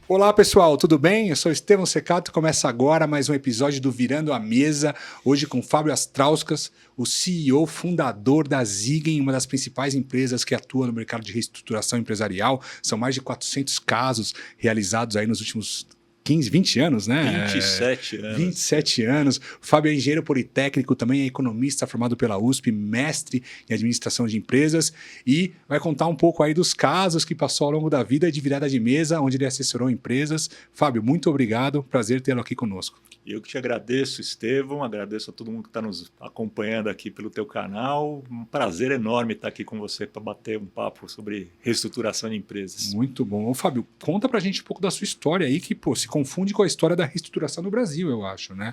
Olá pessoal, tudo bem? Eu sou Estevão Secato e começa agora mais um episódio do Virando a Mesa, hoje com Fábio Astrauskas, o CEO fundador da Zigen, uma das principais empresas que atua no mercado de reestruturação empresarial. São mais de 400 casos realizados aí nos últimos 15, 20 anos, né? 27 anos. 27 anos. O Fábio é engenheiro politécnico, também é economista formado pela USP, mestre em administração de empresas e vai contar um pouco aí dos casos que passou ao longo da vida de virada de mesa, onde ele assessorou empresas. Fábio, muito obrigado, prazer tê-lo aqui conosco. Eu que te agradeço, Estevão, agradeço a todo mundo que está nos acompanhando aqui pelo teu canal. Um prazer enorme estar aqui com você para bater um papo sobre reestruturação de empresas. Muito bom. Ô, Fábio, conta pra gente um pouco da sua história aí, que pô, se confunde com a história da reestruturação no Brasil, eu acho, né?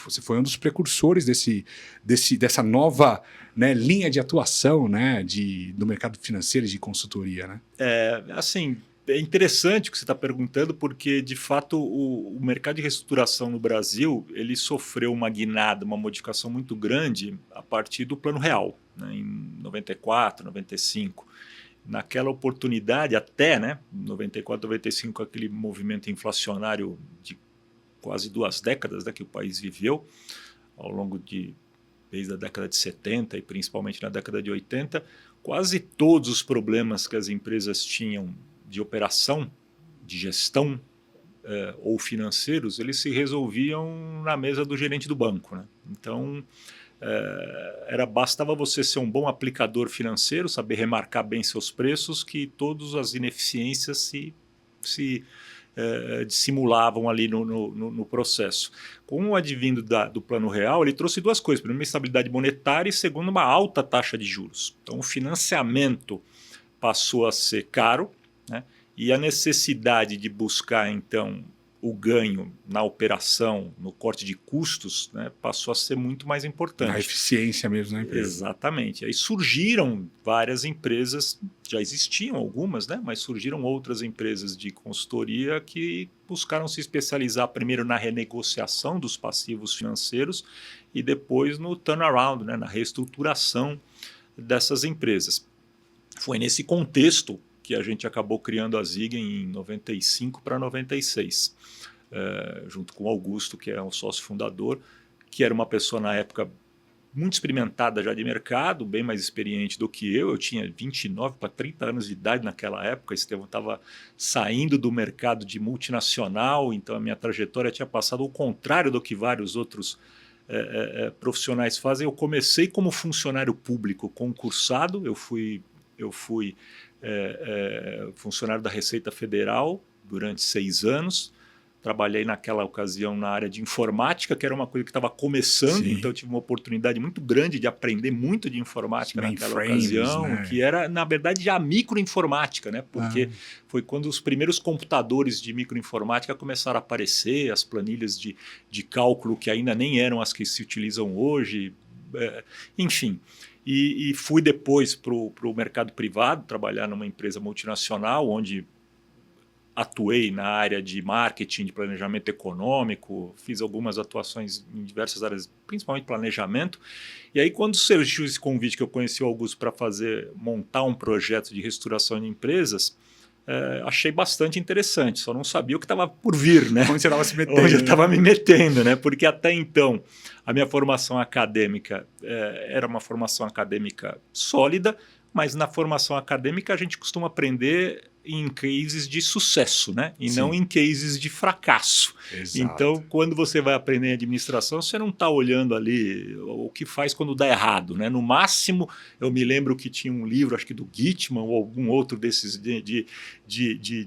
Você foi um dos precursores dessa nova, né, linha de atuação, né, do mercado financeiro e de consultoria, né? É interessante o que você está perguntando, porque, de fato, o mercado de reestruturação no Brasil ele sofreu uma guinada, uma modificação muito grande a partir do Plano Real, né, em 94, 95. Naquela oportunidade, até, né, 94, 95, aquele movimento inflacionário de quase 2 décadas, né, que o país viveu, ao longo desde a década de 70 e principalmente na década de 80, quase todos os problemas que as empresas tinham de operação, de gestão ou financeiros, eles se resolviam na mesa do gerente do banco, né? Então, bastava você ser um bom aplicador financeiro, saber remarcar bem seus preços, que todas as ineficiências se dissimulavam ali no processo. Com o advindo do Plano Real, ele trouxe 2 coisas. Primeiro, uma estabilidade monetária e, segundo, uma alta taxa de juros. Então, o financiamento passou a ser caro, né? E a necessidade de buscar, então, o ganho na operação, no corte de custos, né, passou a ser muito mais importante. A eficiência mesmo na empresa. Exatamente. Aí surgiram várias empresas, já existiam algumas, né, mas surgiram outras empresas de consultoria que buscaram se especializar primeiro na renegociação dos passivos financeiros e depois no turnaround, né, na reestruturação dessas empresas. Foi nesse contexto que a gente acabou criando a Zigen em 95 para 96, junto com o Augusto, que é o sócio fundador, que era uma pessoa na época muito experimentada já de mercado, bem mais experiente do que eu. Eu tinha 29 para 30 anos de idade naquela época, Estevão estava saindo do mercado de multinacional, então a minha trajetória tinha passado ao contrário do que vários outros profissionais fazem. Eu comecei como funcionário público concursado, eu fui funcionário da Receita Federal durante 6 anos. Trabalhei naquela ocasião na área de informática, que era uma coisa que estava começando. Sim. Então eu tive uma oportunidade muito grande de aprender muito de informática naquela ocasião, né? Que era, na verdade, já microinformática, né? Porque foi quando os primeiros computadores de microinformática começaram a aparecer, as planilhas de cálculo que ainda nem eram as que se utilizam hoje, enfim. E fui depois para o mercado privado, trabalhar numa empresa multinacional, onde atuei na área de marketing, de planejamento econômico, fiz algumas atuações em diversas áreas, principalmente planejamento. E aí, quando surgiu esse convite que eu conheci o Augusto para montar um projeto de reestruturação de empresas, achei bastante interessante, só não sabia o que estava por vir, né? Onde você estava se metendo. Onde eu estava me metendo, né? Porque até então a minha formação acadêmica era uma formação acadêmica sólida, mas na formação acadêmica a gente costuma aprender em cases de sucesso, né? E Sim. não em cases de fracasso. Exato. Então, quando você vai aprender em administração, você não está olhando ali o que faz quando dá errado, né? No máximo, eu me lembro que tinha um livro, acho que do Gitman ou algum outro desses de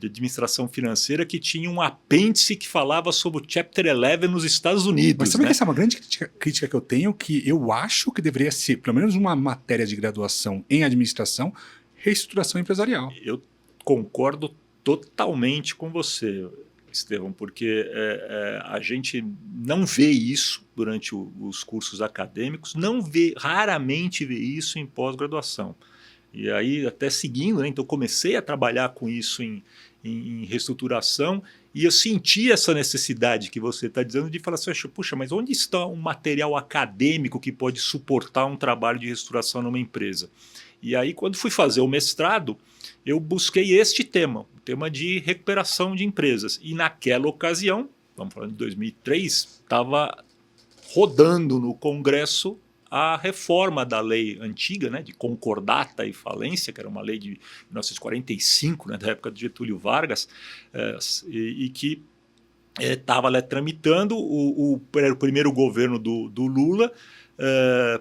administração financeira, que tinha um apêndice que falava sobre o Chapter 11 nos Estados Unidos. Mas sabe né? que essa é uma grande crítica que eu tenho, que eu acho que deveria ser, pelo menos uma matéria de graduação em administração, reestruturação empresarial. Eu concordo totalmente com você, Estevão, porque a gente não vê isso durante os cursos acadêmicos, raramente vê isso em pós-graduação. E aí, até seguindo, né, então comecei a trabalhar com isso em reestruturação e eu senti essa necessidade que você está dizendo de falar assim, puxa, mas onde está um material acadêmico que pode suportar um trabalho de reestruturação numa empresa? E aí, quando fui fazer o mestrado, eu busquei este tema, o tema de recuperação de empresas. E naquela ocasião, vamos falar de 2003, estava rodando no Congresso a reforma da lei antiga, né, de concordata e falência, que era uma lei de 1945, né, da época de Getúlio Vargas, e que estava tramitando. Era o primeiro governo do Lula,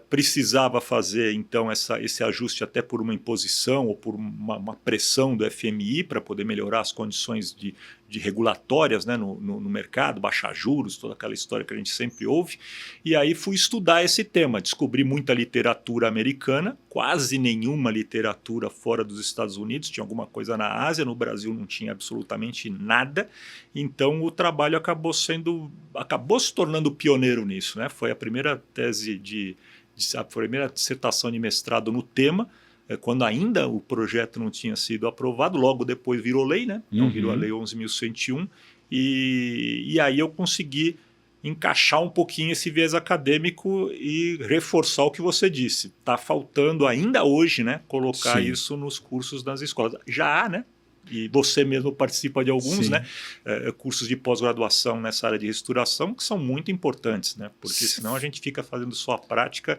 precisava fazer então esse ajuste até por uma imposição ou por uma pressão do FMI para poder melhorar as condições de regulatórias, né, no mercado, baixar juros, toda aquela história que a gente sempre ouve. E aí fui estudar esse tema, descobri muita literatura americana, quase nenhuma literatura fora dos Estados Unidos, tinha alguma coisa na Ásia, no Brasil não tinha absolutamente nada. Então o trabalho acabou se tornando pioneiro nisso, né? Foi a primeira tese a primeira dissertação de mestrado no tema, quando ainda o projeto não tinha sido aprovado, logo depois virou lei, né? Então virou a lei 11.101, e aí eu consegui encaixar um pouquinho esse viés acadêmico e reforçar o que você disse. Está faltando ainda hoje, né, colocar isso nos cursos das escolas. Já há, né? E você mesmo participa de alguns, né, cursos de pós-graduação nessa área de restauração, que são muito importantes, né, porque senão a gente fica fazendo só a prática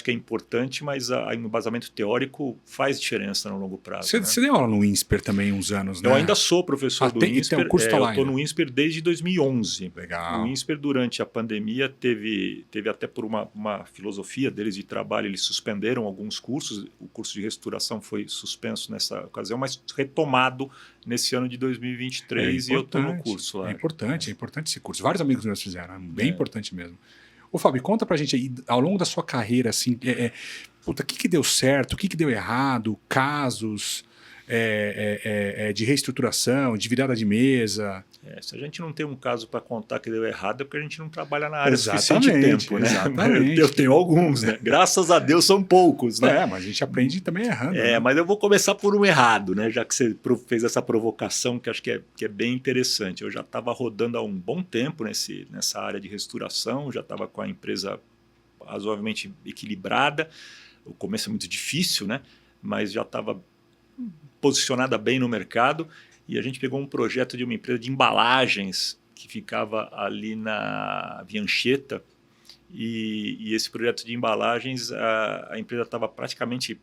é importante, mas o embasamento teórico faz diferença no longo prazo. Você deu aula no INSPER também uns anos, né? Eu ainda sou professor do INSPER, então, o curso tá lá eu estou no INSPER desde 2011. Legal. O INSPER, durante a pandemia, teve até por uma filosofia deles de trabalho, eles suspenderam alguns cursos, o curso de restauração foi suspenso nessa ocasião, mas retomado nesse ano de 2023 e eu estou no curso lá. É importante esse curso. Vários amigos meus fizeram, bem importante mesmo. Ô, Fábio, conta pra gente aí, ao longo da sua carreira, assim, o que deu certo, o que deu errado, casos de reestruturação, de virada de mesa. Se a gente não tem um caso para contar que deu errado, é porque a gente não trabalha na área suficiente tempo, né? Exatamente. Eu tenho alguns, né? Graças a Deus são poucos, né? Mas a gente aprende também errando. Né? Mas eu vou começar por um errado, né? Já que você fez essa provocação, que acho que é bem interessante. Eu já estava rodando há um bom tempo nessa área de restauração, já estava com a empresa razoavelmente equilibrada. O começo é muito difícil, né? Mas já estava posicionada bem no mercado, e a gente pegou um projeto de uma empresa de embalagens que ficava ali na Via Anchieta, e esse projeto de embalagens, a empresa estava praticamente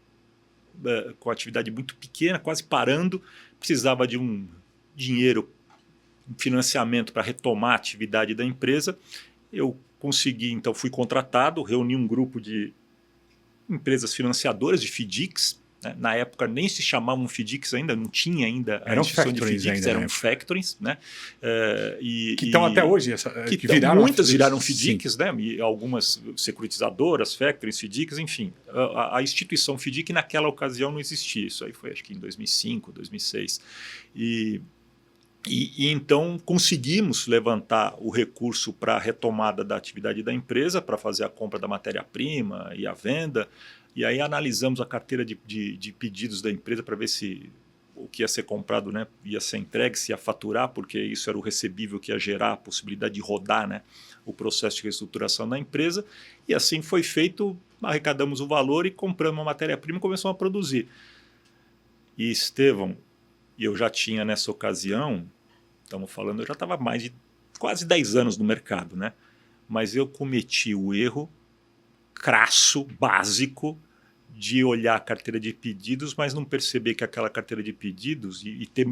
com atividade muito pequena, quase parando, precisava de um dinheiro, um financiamento para retomar a atividade da empresa. Eu consegui, então fui contratado, reuni um grupo de empresas financiadoras, de FIDICs. Na época nem se chamavam FIDICs ainda, não tinha ainda a instituição de FIDICs, eram factorings, né? Que estão até hoje, muitas viraram FIDICs, né? E algumas securitizadoras, factorings, FIDICs, enfim. A instituição FIDIC naquela ocasião não existia, isso aí foi acho que em 2005, 2006. E então conseguimos levantar o recurso para a retomada da atividade da empresa, para fazer a compra da matéria-prima e a venda. E aí analisamos a carteira de pedidos da empresa para ver se o que ia ser comprado, né, ia ser entregue, se ia faturar, porque isso era o recebível que ia gerar a possibilidade de rodar, né, o processo de reestruturação da empresa. E assim foi feito, arrecadamos o valor e compramos uma matéria-prima e começamos a produzir. E Estevão, eu já tinha nessa ocasião, estamos falando, eu já estava mais de quase 10 anos no mercado, né, mas eu cometi o erro crasso, básico, de olhar a carteira de pedidos, mas não perceber que aquela carteira de pedidos e ter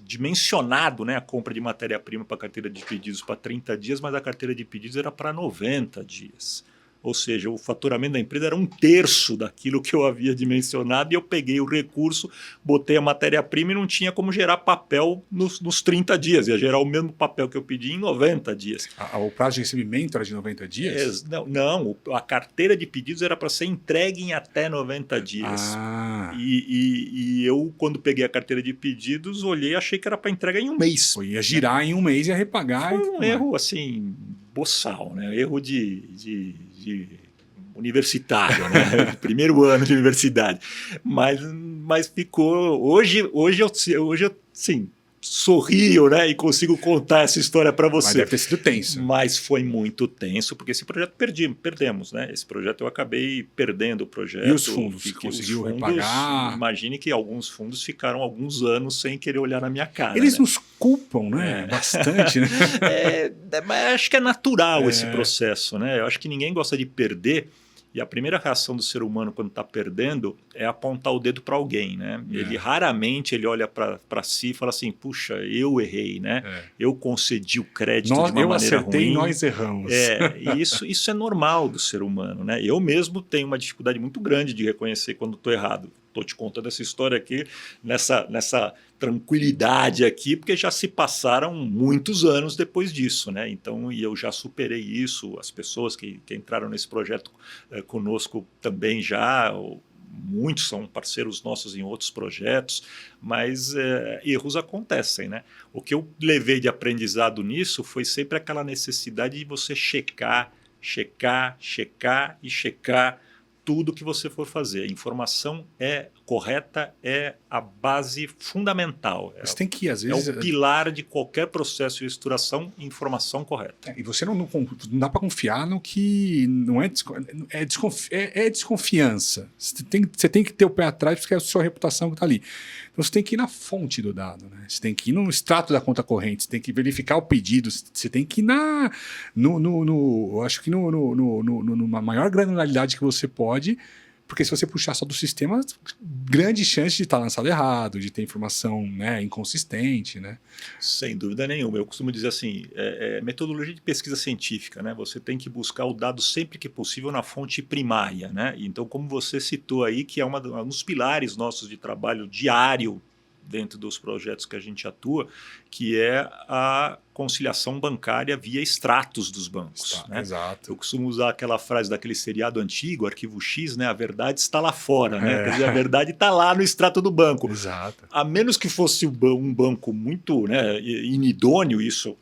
dimensionado, né, a compra de matéria-prima para a carteira de pedidos para 30 dias, mas a carteira de pedidos era para 90 dias. Ou seja, o faturamento da empresa era 1/3 daquilo que eu havia dimensionado, e eu peguei o recurso, botei a matéria-prima e não tinha como gerar papel nos 30 dias. Ia gerar o mesmo papel que eu pedi em 90 dias. O prazo de recebimento era de 90 dias? Não, a carteira de pedidos era para ser entregue em até 90 dias. E eu, quando peguei a carteira de pedidos, olhei e achei que era para entrega em um mês. Ia girar em um mês e ia repagar. Foi um erro, assim, boçal, né? Erro de universitário, né? Primeiro ano de universidade. Mas ficou... Hoje eu sim, sorrio, né, e consigo contar essa história para você. Mas deve ter sido tenso. Mas foi muito tenso, porque esse projeto perdemos, né? Esse projeto eu acabei perdendo o projeto. E os fundos? Conseguiu repagar? Imagine que alguns fundos ficaram alguns anos sem querer olhar na minha cara. Eles né? nos culpam, né? Bastante, né? Mas acho que é natural esse processo, né? Eu acho que ninguém gosta de perder. E a primeira reação do ser humano quando está perdendo é apontar o dedo para alguém, né? Ele raramente ele olha para si e fala assim, puxa, eu errei, né? Eu concedi o crédito de uma maneira ruim. Eu acertei e nós erramos. E isso é normal do ser humano, né? Eu mesmo tenho uma dificuldade muito grande de reconhecer quando estou errado. Estou te contando essa história aqui nessa tranquilidade aqui, porque já se passaram muitos anos depois disso, né? Então, e eu já superei isso, as pessoas que entraram nesse projeto conosco também já, muitos são parceiros nossos em outros projetos, mas erros acontecem, né? O que eu levei de aprendizado nisso foi sempre aquela necessidade de você checar tudo que você for fazer. A informação correta é a base fundamental. Você tem que, às vezes, é o pilar de qualquer processo de estruturação, informação correta. E você não dá para confiar no que não é desconfiança. Você tem que ter o pé atrás porque é a sua reputação que está ali. Então você tem que ir na fonte do dado, né? Você tem que ir no extrato da conta corrente, você tem que verificar o pedido, você tem que ir acho que numa maior granularidade que você pode. Porque se você puxar só do sistema, grande chance de estar lançado errado, de ter informação, né, inconsistente. Né? Sem dúvida nenhuma. Eu costumo dizer assim, metodologia de pesquisa científica. Né? Você tem que buscar o dado sempre que possível na fonte primária. Né? Então, como você citou aí, que é um dos pilares nossos de trabalho diário dentro dos projetos que a gente atua, que é a conciliação bancária via extratos dos bancos. Né? Exato. Eu costumo usar aquela frase daquele seriado antigo, Arquivo X, né? A verdade está lá fora. Né? Quer dizer, a verdade está lá no extrato do banco. Exato. A menos que fosse um banco muito, né, inidôneo, isso...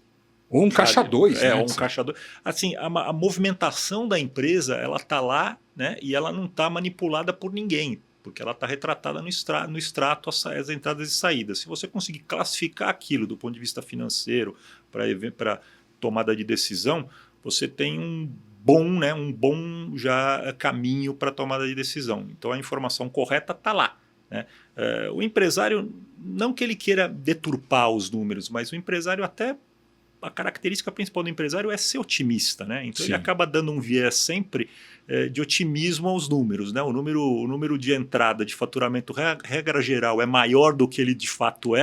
Ou um caixa 2. Ou um caixa 2. Assim, a movimentação da empresa, ela está lá, né, e ela não está manipulada por ninguém, porque ela está retratada no extrato as entradas e saídas. Se você conseguir classificar aquilo do ponto de vista financeiro para tomada de decisão, você tem um bom já caminho para tomada de decisão. Então a informação correta está lá. Né? O empresário, não que ele queira deturpar os números, mas o empresário até... A característica principal do empresário é ser otimista, né? Então ele acaba dando um viés sempre de otimismo aos números, né? O número de entrada de faturamento, regra geral, é maior do que ele de fato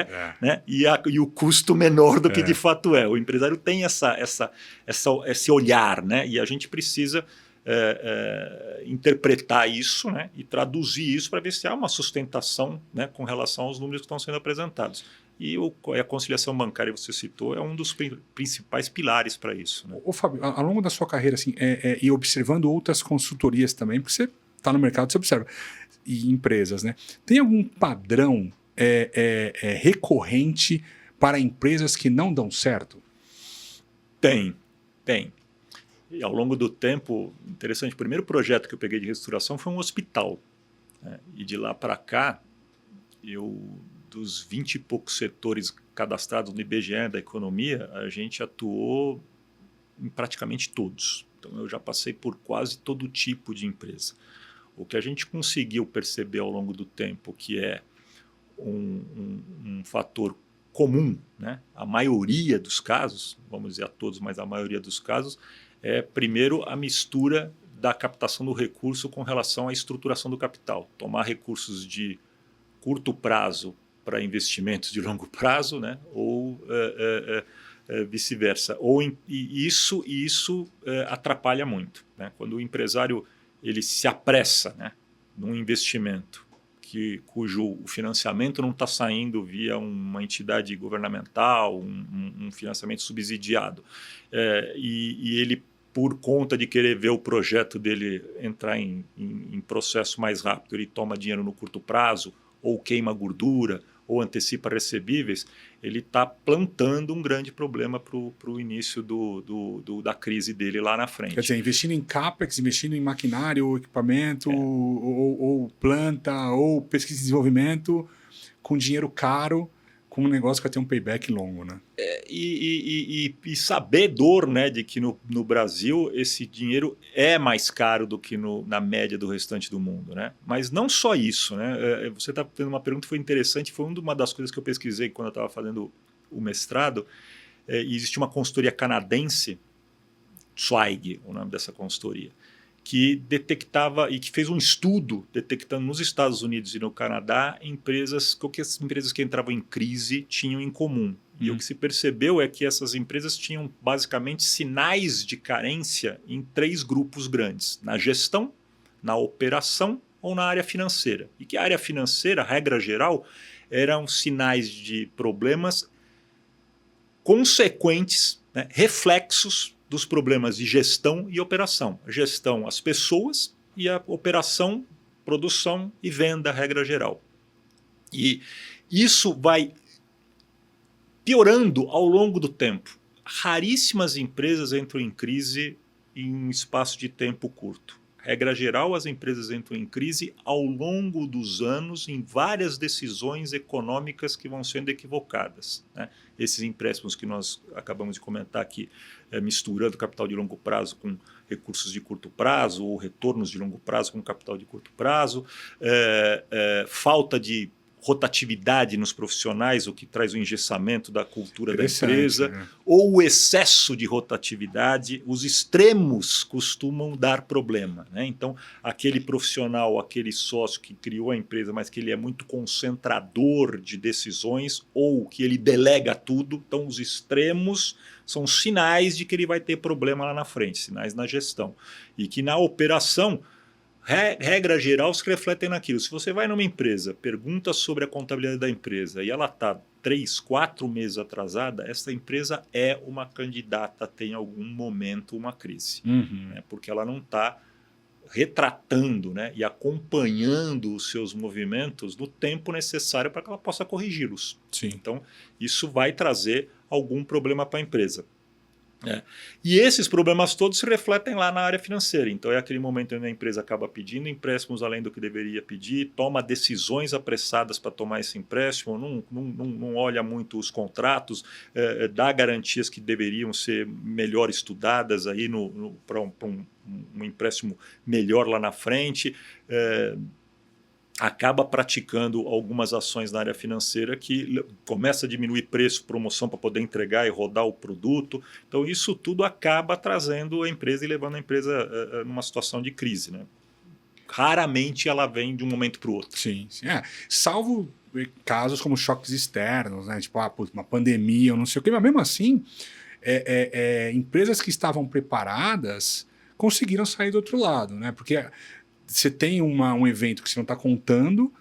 né? E o custo menor do que de fato é. O empresário tem esse olhar, né? E a gente precisa interpretar isso, né? E traduzir isso para ver se há uma sustentação, né? Com relação aos números que estão sendo apresentados. E a conciliação bancária, você citou, é um dos principais pilares para isso. Né? Ô, Fábio, ao longo da sua carreira, assim, e observando outras consultorias também, porque você está no mercado, você observa, e empresas, né? Tem algum padrão recorrente para empresas que não dão certo? Tem. E ao longo do tempo, interessante, o primeiro projeto que eu peguei de reestruturação foi um hospital. Né? E de lá para cá, dos 20 e poucos setores cadastrados no IBGE da economia, a gente atuou em praticamente todos. Então, eu já passei por quase todo tipo de empresa. O que a gente conseguiu perceber ao longo do tempo, que é um fator comum, né? A maioria dos casos, vamos dizer a todos, mas a maioria dos casos, é, primeiro, a mistura da captação do recurso com relação à estruturação do capital. Tomar recursos de curto prazo para investimentos de longo prazo, né? Ou vice-versa. E isso atrapalha muito. Né? Quando o empresário ele se apressa, né, num investimento cujo o financiamento não está saindo via uma entidade governamental, um financiamento subsidiado, e ele, por conta de querer ver o projeto dele entrar em processo mais rápido, ele toma dinheiro no curto prazo, ou queima gordura, ou antecipa recebíveis, ele está plantando um grande problema para o início da crise dele lá na frente. Quer dizer, investindo em CAPEX, investindo em maquinário, ou equipamento, ou planta, ou pesquisa e desenvolvimento, com dinheiro caro, com um negócio que vai ter um payback longo, né? E saber dor, né, de que no Brasil esse dinheiro é mais caro do que na média do restante do mundo, né? Mas não só isso, né? Você está tendo uma pergunta que foi interessante, foi uma das coisas que eu pesquisei quando eu estava fazendo o mestrado. Existe uma consultoria canadense, Zweig, o nome dessa consultoria, que detectava e que fez um estudo detectando nos Estados Unidos e no Canadá o que as empresas que entravam em crise tinham em comum. E o que se percebeu é que essas empresas tinham basicamente sinais de carência em 3 grupos grandes: na gestão, na operação ou na área financeira. E que a área financeira, regra geral, eram sinais de problemas consequentes, né, reflexos dos problemas de gestão e operação. A gestão, as pessoas, e a operação, produção e venda, regra geral. E isso vai piorando ao longo do tempo. Raríssimas empresas entram em crise em um espaço de tempo curto. Regra geral, as empresas entram em crise ao longo dos anos em várias decisões econômicas que vão sendo equivocadas, né? Esses empréstimos que nós acabamos de comentar aqui, misturando capital de longo prazo com recursos de curto prazo, ou retornos de longo prazo com capital de curto prazo, falta de rotatividade nos profissionais, o que traz o engessamento da cultura da empresa, né? Ou o excesso de rotatividade, os extremos costumam dar problema, né? Então, aquele profissional, aquele sócio que criou a empresa, mas que ele é muito concentrador de decisões, ou que ele delega tudo, então os extremos são sinais de que ele vai ter problema lá na frente, sinais na gestão. E que na operação, regra geral, se refletem naquilo. Se você vai numa empresa, pergunta sobre a contabilidade da empresa e ela está 3, 4 meses atrasada, essa empresa é uma candidata a ter em algum momento uma crise. Né? Porque ela não está retratando, né, e acompanhando os seus movimentos no tempo necessário para que ela possa corrigi-los. Então, isso vai trazer algum problema para a empresa. E esses problemas todos se refletem lá na área financeira. Então é aquele momento onde a empresa acaba pedindo empréstimos além do que deveria pedir, toma decisões apressadas para tomar esse empréstimo, não olha muito os contratos, dá garantias que deveriam ser melhor estudadas aí para um empréstimo melhor lá na frente. Acaba praticando algumas ações na área financeira que começa a diminuir preço, promoção para poder entregar e rodar o produto. Então, isso tudo acaba trazendo a empresa e levando a empresa numa situação de crise, né? Raramente ela vem de um momento para o outro. Sim. Salvo casos como choques externos, né? Tipo, uma pandemia ou não sei o quê, mas mesmo assim, empresas que estavam preparadas conseguiram sair do outro lado, né? Porque você tem um evento que você não está contando,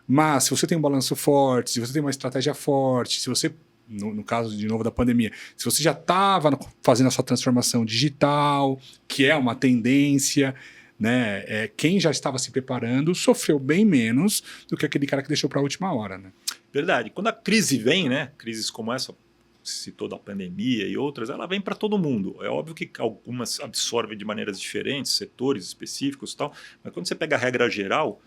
mas se você tem um balanço forte, se você tem uma estratégia forte, se você, no caso de novo da pandemia, se você já estava fazendo a sua transformação digital, que é uma tendência, né? Quem já estava se preparando sofreu bem menos do que aquele cara que deixou para a última hora, né? Verdade. Quando a crise vem, né? Crises como essa, citou da pandemia e outras, ela vem para todo mundo. É óbvio que algumas absorvem de maneiras diferentes, setores específicos e tal, mas quando você pega a regra geral,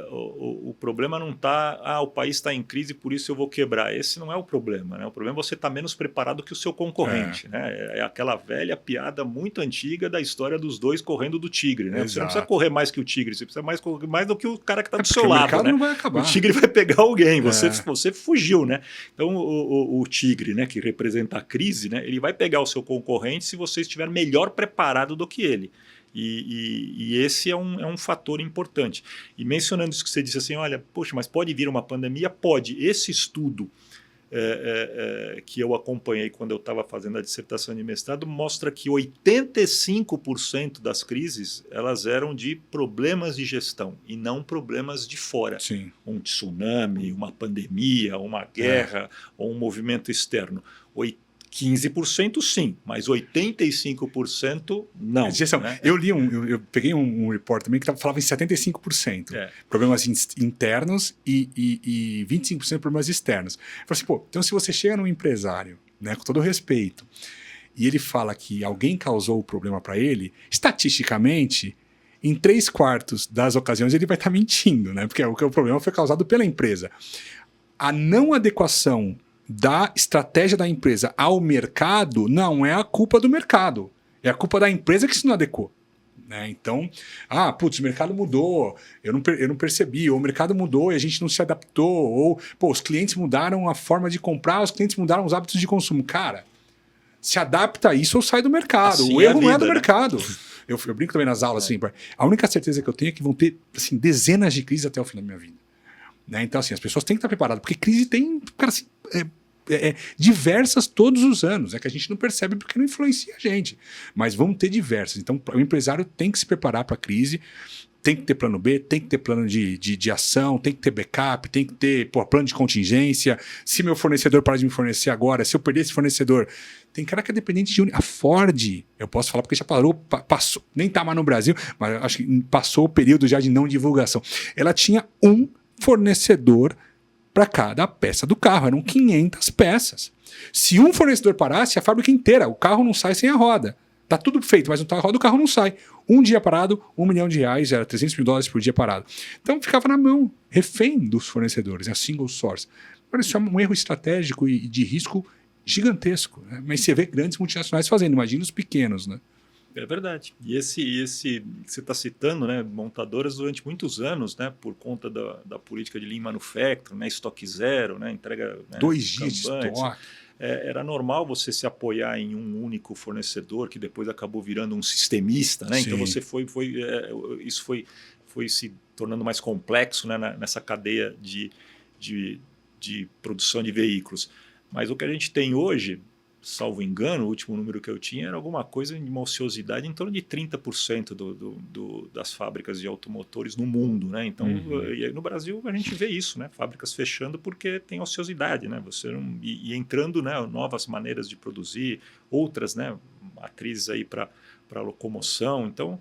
o problema não está, o país está em crise, por isso eu vou quebrar. Esse não é o problema, né? O problema é você estar menos preparado que o seu concorrente. Né? É aquela velha piada muito antiga da história dos dois correndo do tigre. Né? Você não precisa correr mais que o tigre, você precisa correr mais do que o cara que está do seu lado. Né? Não vai acabar. O tigre vai pegar alguém, você fugiu. Né? Então o tigre, né, que representa a crise, né, ele vai pegar o seu concorrente se você estiver melhor preparado do que ele. E esse é um fator importante. E mencionando isso que você disse assim, olha, poxa, mas pode vir uma pandemia? Pode. Esse estudo que eu acompanhei quando eu estava fazendo a dissertação de mestrado mostra que 85% das crises elas eram de problemas de gestão e não problemas de fora. Sim. Um tsunami, uma pandemia, uma guerra ou um movimento externo. 15% sim, mas 85% não. Né? Eu peguei um report também que falava em 75%. Problemas internos e 25% problemas externos. Eu falei assim, então se você chega num empresário, né, com todo respeito, e ele fala que alguém causou o problema para ele, estatisticamente, em 3/4 das ocasiões ele vai estar mentindo, né? Porque o problema foi causado pela empresa. a não adequação da estratégia da empresa ao mercado não é a culpa do mercado. É a culpa da empresa que se não adequou. Né? Então, o mercado mudou, eu não percebi, ou o mercado mudou e a gente não se adaptou, ou os clientes mudaram a forma de comprar, os clientes mudaram os hábitos de consumo. Cara, se adapta a isso ou sai do mercado. Assim o erro não é vida, do né? mercado. Eu brinco também nas aulas, assim, a única certeza que eu tenho é que vão ter assim, dezenas de crises até o fim da minha vida. Né? Então, assim, as pessoas têm que estar preparadas, porque crise tem, cara, assim, diversas todos os anos, que a gente não percebe porque não influencia a gente, mas vão ter diversas. Então, o empresário tem que se preparar para a crise, tem que ter plano B, tem que ter plano de ação, tem que ter backup, tem que ter plano de contingência. Se meu fornecedor parar de me fornecer agora, se eu perder esse fornecedor, tem cara que é dependente de a Ford, eu posso falar porque já passou, nem está mais no Brasil, mas acho que passou o período já de não divulgação. Ela tinha um fornecedor para cada peça do carro, eram 500 peças. Se um fornecedor parasse, a fábrica inteira, o carro não sai sem a roda. Tá tudo feito, mas não tá a roda, o carro não sai. Um dia parado, R$1 milhão, era $300 mil por dia parado. Então ficava na mão, refém dos fornecedores, a single source. Mas isso é um erro estratégico e de risco gigantesco. Né? Mas você vê grandes multinacionais fazendo, imagina os pequenos, né? É verdade. E esse que você está citando, né, montadoras durante muitos anos, né, por conta da política de Lean Manufacturing, né, estoque zero, né, entrega... Né, 2 dias de estoque. Era normal você se apoiar em um único fornecedor, que depois acabou virando um sistemista, né? Então você isso foi se tornando mais complexo, né, nessa cadeia de produção de veículos. Mas o que a gente tem hoje, salvo engano, o último número que eu tinha era alguma coisa de uma ociosidade em torno de 30% das fábricas de automotores no mundo, né? Então, e no Brasil a gente vê isso, né? Fábricas fechando porque tem ociosidade, né? Você não, e entrando, né, novas maneiras de produzir, outras, né, matrizes aí para locomoção. Então,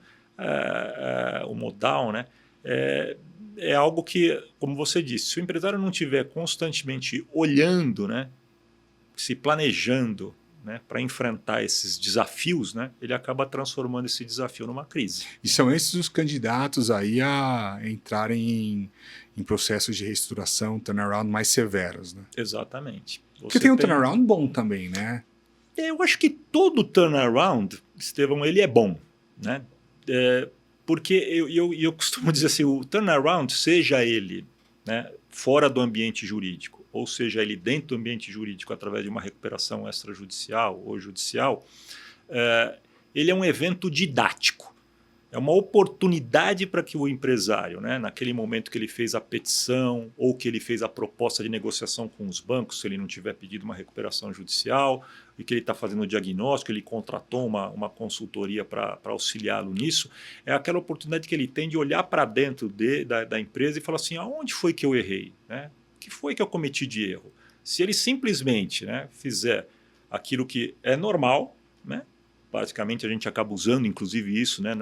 o modal, né? É algo que, como você disse, se o empresário não estiver constantemente olhando, né, se planejando, né, para enfrentar esses desafios, né, ele acaba transformando esse desafio numa crise. E são esses os candidatos aí a entrarem em processos de reestruturação, turnaround mais severos. Né? Exatamente. Porque tem um turnaround bom também, né? Eu acho que todo turnaround, Estevão, ele é bom. Né? Porque eu costumo dizer assim, o turnaround, seja ele, né, fora do ambiente jurídico, ou seja ele dentro do ambiente jurídico através de uma recuperação extrajudicial ou judicial, ele é um evento didático. É uma oportunidade para que o empresário, né, naquele momento que ele fez a petição ou que ele fez a proposta de negociação com os bancos, se ele não tiver pedido uma recuperação judicial, e que ele está fazendo o diagnóstico, ele contratou uma consultoria para auxiliá-lo nisso, é aquela oportunidade que ele tem de olhar para dentro da empresa e falar assim, aonde foi que eu errei? Né? O que foi que eu cometi de erro? Se ele simplesmente, né, fizer aquilo que é normal, né, basicamente a gente acaba usando inclusive isso, né,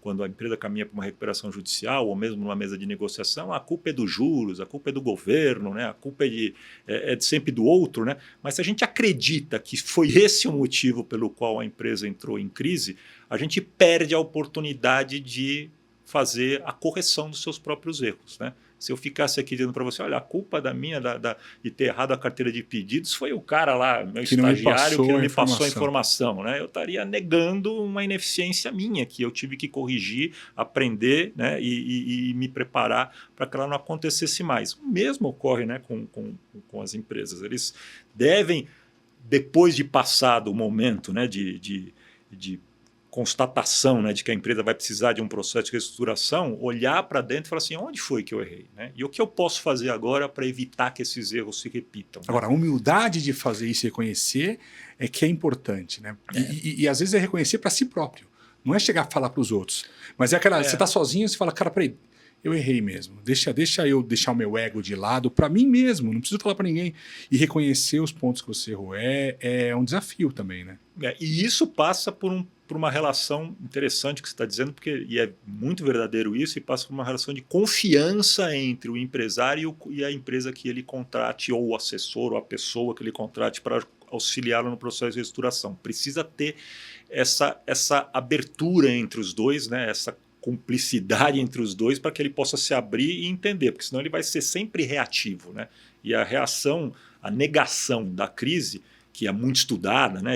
quando a empresa caminha para uma recuperação judicial ou mesmo numa mesa de negociação, a culpa é dos juros, a culpa é do governo, né, a culpa é sempre do outro, né? Mas se a gente acredita que foi esse o motivo pelo qual a empresa entrou em crise, a gente perde a oportunidade de fazer a correção dos seus próprios erros. Né? Se eu ficasse aqui dizendo para você, olha, a culpa de ter errado a carteira de pedidos foi o cara lá, meu estagiário, que não me passou a informação. Né? Eu estaria negando uma ineficiência minha, que eu tive que corrigir, aprender, né, e me preparar para que ela não acontecesse mais. O mesmo ocorre, né, com as empresas. Eles devem, depois de passado o momento, né, de constatação, né, de que a empresa vai precisar de um processo de reestruturação, olhar para dentro e falar assim, onde foi que eu errei? Né? E o que eu posso fazer agora para evitar que esses erros se repitam? Né? Agora, a humildade de fazer isso e reconhecer é que é importante. Né? E às vezes é reconhecer para si próprio. Não é chegar a falar para os outros. Mas é aquela, você está sozinho e você fala, cara, peraí, eu errei mesmo. Deixa eu deixar o meu ego de lado para mim mesmo. Não preciso falar para ninguém. E reconhecer os pontos que você errou é um desafio também. Né? E isso passa por uma relação interessante que você está dizendo, e é muito verdadeiro isso, e passa por uma relação de confiança entre o empresário e a empresa que ele contrate, ou o assessor, ou a pessoa que ele contrate para auxiliá-lo no processo de reestruturação. Precisa ter essa abertura entre os dois, né? Essa cumplicidade entre os dois para que ele possa se abrir e entender, porque senão ele vai ser sempre reativo, né? E a reação, a negação da crise, que é muito estudada, né?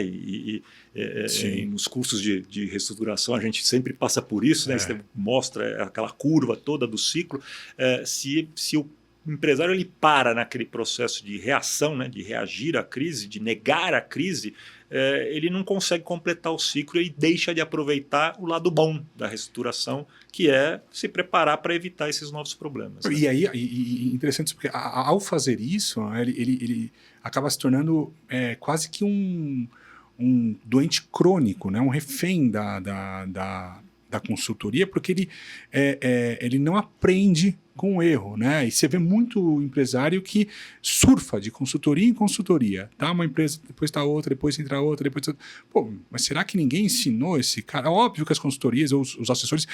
Nos cursos de reestruturação a gente sempre passa por isso, né? Você mostra aquela curva toda do ciclo. Se o empresário ele para naquele processo de reação, né? De reagir à crise, de negar a crise, ele não consegue completar o ciclo e deixa de aproveitar o lado bom da reestruturação, que é se preparar para evitar esses novos problemas. Né? E aí, interessante, porque ao fazer isso, ele acaba se tornando quase que um doente crônico, né? Um refém da consultoria, porque ele não aprende com o erro, né? E você vê muito empresário que surfa de consultoria em consultoria, tá? Uma empresa, depois tá outra, depois entra outra, depois... Pô, mas será que ninguém ensinou esse cara? Óbvio que as consultorias ou os assessores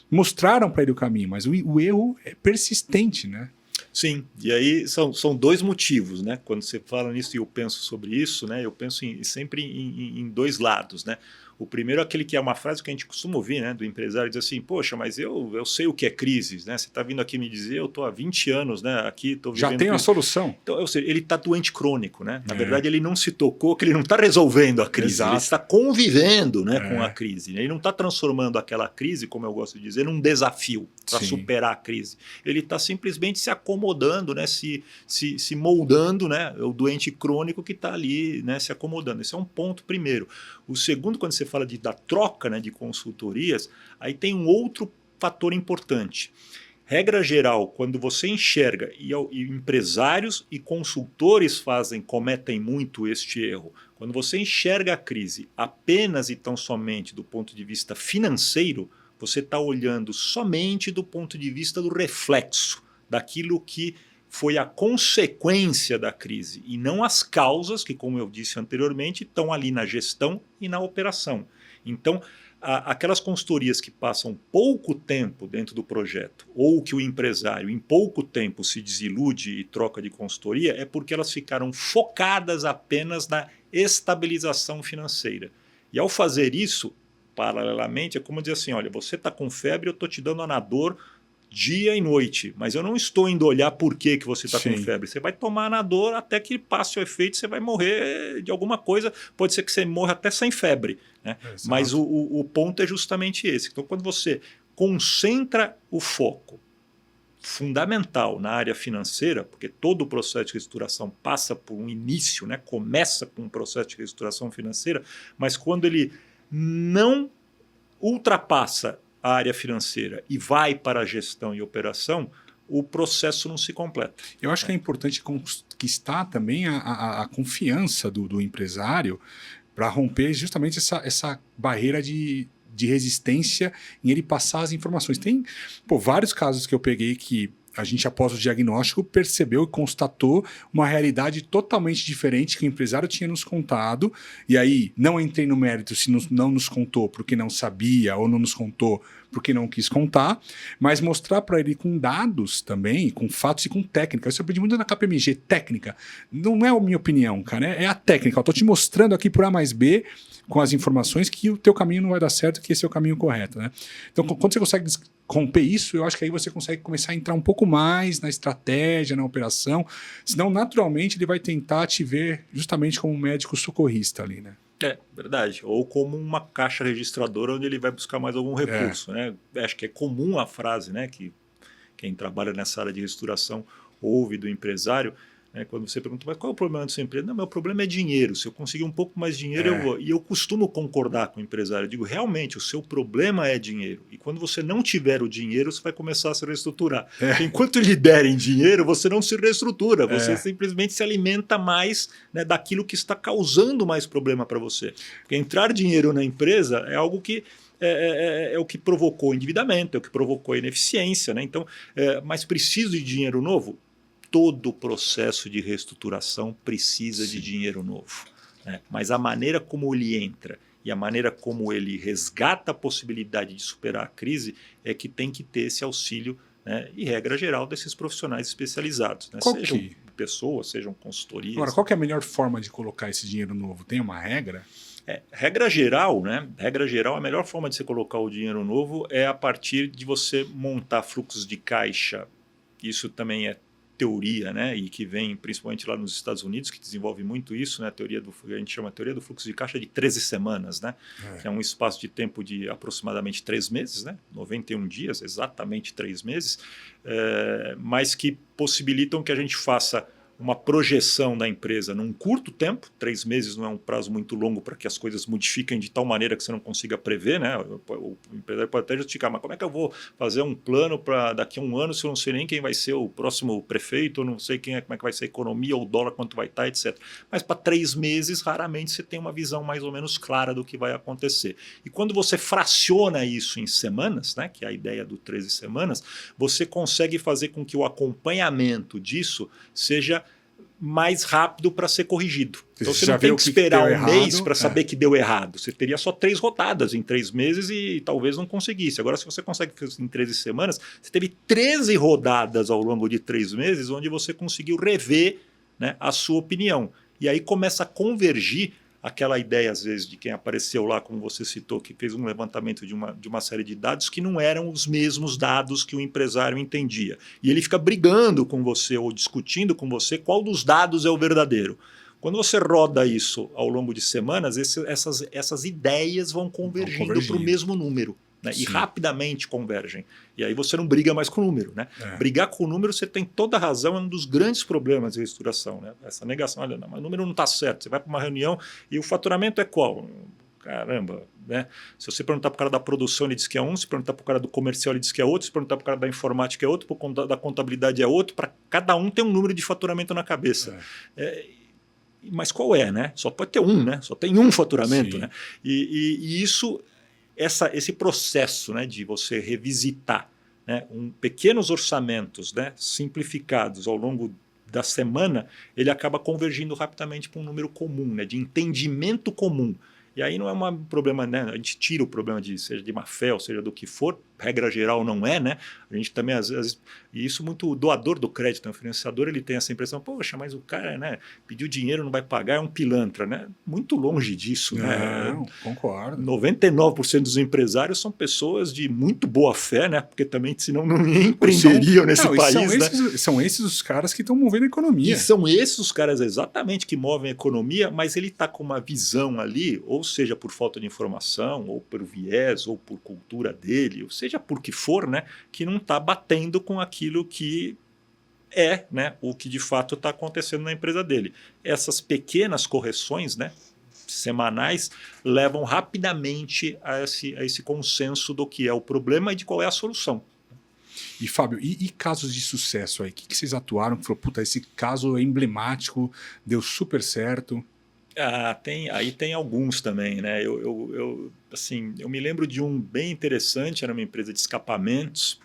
mostraram para ele o caminho, mas o erro é persistente, né? Sim, e aí são dois motivos, né? Quando você fala nisso e eu penso sobre isso, né? Eu penso sempre em dois lados, né? O primeiro é aquele que é uma frase que a gente costuma ouvir, né? Do empresário diz assim, poxa, mas eu sei o que é crise, né? Você está vindo aqui me dizer, eu estou há 20 anos, né? Aqui estou vivendo... Já tem a solução. Então, ou seja, ele está doente crônico, né? Na verdade, ele não se tocou que ele não está resolvendo a crise, ele está convivendo, né, com a crise. Né? Ele não está transformando aquela crise, como eu gosto de dizer, num desafio para superar a crise. Ele está simplesmente se acomodando, né? Se moldando, né? O doente crônico que está ali, né? Se acomodando. Esse é um ponto primeiro. O segundo, quando você fala da troca, né, de consultorias, aí tem um outro fator importante. Regra geral, quando você enxerga, e empresários e consultores cometem muito este erro, quando você enxerga a crise apenas e tão somente do ponto de vista financeiro, você está olhando somente do ponto de vista do reflexo, daquilo que foi a consequência da crise e não as causas que, como eu disse anteriormente, estão ali na gestão e na operação. Então, aquelas consultorias que passam pouco tempo dentro do projeto ou que o empresário em pouco tempo se desilude e troca de consultoria é porque elas ficaram focadas apenas na estabilização financeira. E ao fazer isso, paralelamente, é como dizer assim, olha, você está com febre, eu estou te dando Anador dia e noite, mas eu não estou indo olhar por que você está com febre. Você vai tomar Anador até que passe o efeito, você vai morrer de alguma coisa, pode ser que você morra até sem febre. Né? Mas o ponto é justamente esse. Então, quando você concentra o foco fundamental na área financeira, porque todo o processo de reestruturação passa por um início, né? Começa com um processo de reestruturação financeira, mas quando ele não ultrapassa a área financeira e vai para a gestão e operação, o processo não se completa. Eu acho que é importante conquistar também a confiança do empresário para romper justamente essa barreira de resistência em ele passar as informações. Tem vários casos que eu peguei que a gente, após o diagnóstico, percebeu e constatou uma realidade totalmente diferente que o empresário tinha nos contado. E aí, não entrei no mérito se não nos contou porque não sabia ou não nos contou porque não quis contar, mas mostrar para ele com dados também, com fatos e com técnica. Eu aprendi muito na KPMG, técnica. Não é a minha opinião, cara, é a técnica. Eu estou te mostrando aqui por A mais B, com as informações, que o teu caminho não vai dar certo, que esse é o caminho correto. Né? Então, quando você consegue romper isso, eu acho que aí você consegue começar a entrar um pouco mais na estratégia, na operação, senão naturalmente ele vai tentar te ver justamente como um médico socorrista ali, né? É, verdade. Ou como uma caixa registradora onde ele vai buscar mais algum recurso. Né? Acho que é comum a frase, né, que quem trabalha nessa área de reestruturação ouve do empresário, né, quando você pergunta, mas qual é o problema da sua empresa? Não, meu problema é dinheiro. Se eu conseguir um pouco mais de dinheiro, eu vou. E eu costumo concordar com o empresário. Eu digo, realmente, o seu problema é dinheiro. E quando você não tiver o dinheiro, você vai começar a se reestruturar. Enquanto lhe derem dinheiro, você não se reestrutura. Você simplesmente se alimenta mais, né, daquilo que está causando mais problema para você. Porque entrar dinheiro na empresa é algo que é o que provocou endividamento, é o que provocou ineficiência. Né? Então, mas preciso de dinheiro novo? Todo o processo de reestruturação precisa de dinheiro novo. Né? Mas a maneira como ele entra e a maneira como ele resgata a possibilidade de superar a crise é que tem que ter esse auxílio, né, e regra geral desses profissionais especializados. Né? pessoas, sejam consultorias. Agora, qual que é a melhor forma de colocar esse dinheiro novo? Tem uma regra? Regra geral, né? Regra geral, a melhor forma de você colocar o dinheiro novo é a partir de você montar fluxos de caixa. Isso também é teoria, né? E que vem principalmente lá nos Estados Unidos, que desenvolve muito isso, né? A gente chama a teoria do fluxo de caixa de 13 semanas, né? Que é um espaço de tempo de aproximadamente 3 meses, né? 91 dias, exatamente 3 meses, mas que possibilitam que a gente faça uma projeção da empresa num curto tempo. 3 meses não é um prazo muito longo para que as coisas modifiquem de tal maneira que você não consiga prever, né? O empresário pode até justificar, mas como é que eu vou fazer um plano para daqui a um ano se eu não sei nem quem vai ser o próximo prefeito, eu não sei como é que vai ser a economia, o dólar, quanto vai estar, etc. Mas para 3 meses, raramente você tem uma visão mais ou menos clara do que vai acontecer. E quando você fraciona isso em semanas, né, que é a ideia do 13 semanas, você consegue fazer com que o acompanhamento disso seja mais rápido para ser corrigido. Então você não tem que esperar um mês para saber que deu errado. Você teria só 3 rodadas em 3 meses e talvez não conseguisse. Agora, se você consegue fazer em 13 semanas, você teve 13 rodadas ao longo de 3 meses onde você conseguiu rever, né, a sua opinião. E aí começa a convergir aquela ideia, às vezes, de quem apareceu lá, como você citou, que fez um levantamento de uma série de dados que não eram os mesmos dados que o empresário entendia. E ele fica brigando com você ou discutindo com você qual dos dados é o verdadeiro. Quando você roda isso ao longo de semanas, essas ideias vão convergindo para o mesmo número. Né? E rapidamente convergem. E aí você não briga mais com o número. Né? Brigar com o número, você tem toda a razão, é um dos grandes problemas de reestruturação. Né? Essa negação, olha, não, mas o número não está certo. Você vai para uma reunião e o faturamento é qual? Caramba, né? Se você perguntar para o cara da produção, ele diz que é um, se perguntar para o cara do comercial, ele diz que é outro, se perguntar para o cara da informática é outro, para o da contabilidade é outro, para cada um tem um número de faturamento na cabeça. Mas qual é? Né? Só pode ter um, né? Só tem um faturamento. Né? E isso... Esse processo, né, de você revisitar, né, pequenos orçamentos, né, simplificados ao longo da semana, ele acaba convergindo rapidamente para um número comum, né, de entendimento comum. E aí não é um problema, né, a gente tira o problema seja de má fé ou seja do que for, regra geral não é, né? A gente também, às vezes, e isso muito, o doador do crédito, né, o financiador, ele tem essa impressão, poxa, mas o cara, né, pediu dinheiro, não vai pagar, é um pilantra, né? Muito longe disso, né? Não, concordo. 99% dos empresários são pessoas de muito boa fé, né? Porque também, senão, não empreenderiam nesse país, né? São esses os caras que estão movendo a economia. E são esses os caras exatamente que movem a economia, mas ele está com uma visão ali, ou seja, por falta de informação, ou por viés, ou por cultura dele, ou seja por que for, né, que não está batendo com aquilo que é, né, o que de fato está acontecendo na empresa dele. Essas pequenas correções, né, semanais levam rapidamente a esse consenso do que é o problema e de qual é a solução. E Fábio, e casos de sucesso aí? O que vocês atuaram? Que falou, puta, esse caso é emblemático, deu super certo. Aí tem alguns também, né? Assim, eu me lembro de um bem interessante, era uma empresa de escapamentos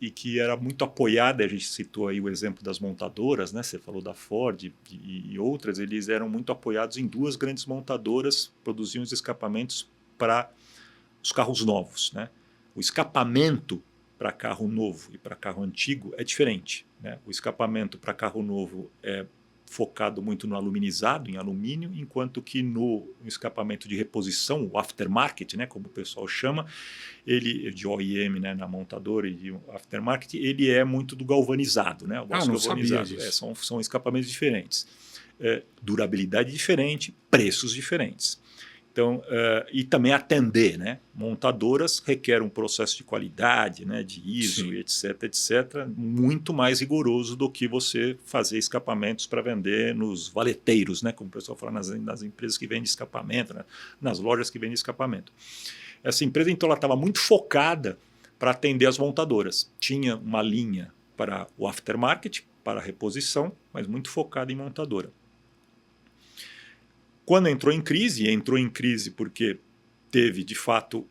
e que era muito apoiada, a gente citou aí o exemplo das montadoras, né? Você falou da Ford e outras, eles eram muito apoiados em 2 grandes montadoras, produziam os escapamentos para os carros novos, né? O escapamento para carro novo e para carro antigo é diferente, né? O escapamento para carro novo é focado muito no aluminizado, em alumínio, enquanto que no escapamento de reposição, o aftermarket, né, como o pessoal chama, ele de OEM, né, na montadora e de aftermarket, ele é muito do galvanizado, né? Não sabia disso. São escapamentos diferentes, durabilidade diferente, preços diferentes. Então, e também atender, né? Montadoras requer um processo de qualidade, né? De ISO, etc., muito mais rigoroso do que você fazer escapamentos para vender nos valeteiros, né? Como o pessoal fala nas empresas que vendem escapamento, né? Nas lojas que vendem escapamento. Essa empresa, então, ela estava muito focada para atender as montadoras. Tinha uma linha para o aftermarket, para a reposição, mas muito focada em montadora. Quando entrou em crise porque teve, de fato,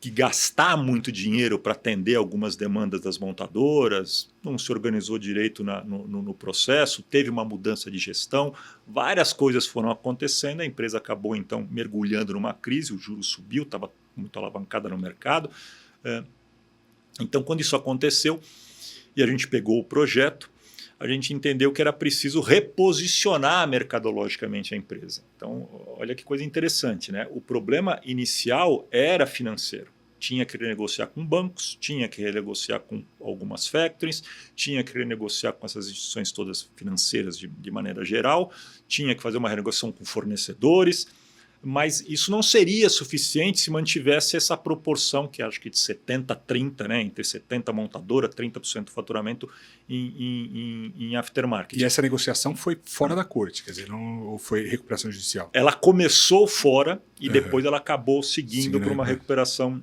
que gastar muito dinheiro para atender algumas demandas das montadoras, não se organizou direito no processo, teve uma mudança de gestão, várias coisas foram acontecendo, a empresa acabou, então, mergulhando numa crise, o juro subiu, estava muito alavancada no mercado. Então, quando isso aconteceu, e a gente pegou o projeto, a gente entendeu que era preciso reposicionar mercadologicamente a empresa. Então, olha que coisa interessante, né? O problema inicial era financeiro. Tinha que renegociar com bancos, tinha que renegociar com algumas factories, tinha que renegociar com essas instituições todas financeiras de maneira geral, tinha que fazer uma renegociação com fornecedores, mas isso não seria suficiente se mantivesse essa proporção, que acho que de 70-30, né? Entre 70% montadora, 30% do faturamento em aftermarket. E essa negociação foi fora da corte, quer dizer, não foi recuperação judicial? Ela começou fora e depois ela acabou seguindo para uma recuperação